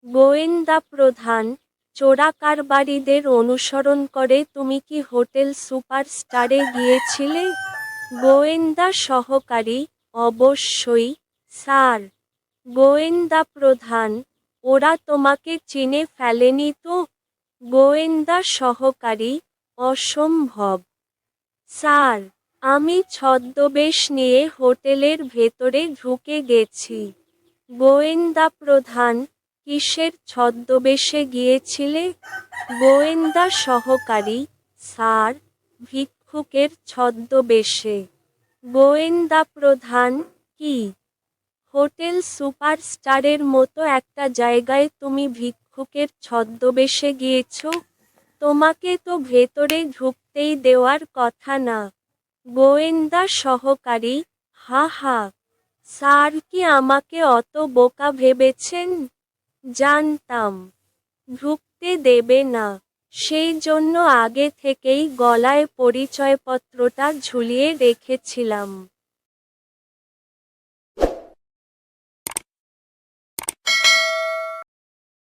গোয়েন্দা প্রধান, চোরাকারবারিদের অনুসরণ করে তুমি কি হোটেল সুপারস্টারে গিয়েছিলে? গোয়েন্দা সহকারী, অবশ্যই, স্যার। গোয়েন্দা প্রধান, ওরা তোমাকে চিনে ফেলেনি তো? গোয়েন্দা সহকারী, অসম্ভব। স্যার, আমি ছদ্মবেশ নিয়ে হোটেলের ভেতরে ঢুকে গেছি। গোয়েন্দা প্রধান, কিসের ছদ্মবেশে গিয়েছিলে? গোয়েন্দা সহকারী, স্যার, ভিক্ষুকের ছদ্মবেশে। গোয়েন্দা প্রধান, কি? হোটেল সুপারস্টারের মতো একটা জায়গায় তুমি ভিক্ষুকের ছদ্মবেশে গিয়েছ? তোমাকে তো ভেতরে ঢুকতেই দেওয়ার কথা না। গোয়েন্দা সহকারী, হা হা। স্যার কি আমাকে অত বোকা ভেবেছেন? জানতাম ঢুকতে দেবে না, সেই জন্য আগে থেকেই গলায় পরিচয়পত্রটা ঝুলিয়ে রেখেছিলাম।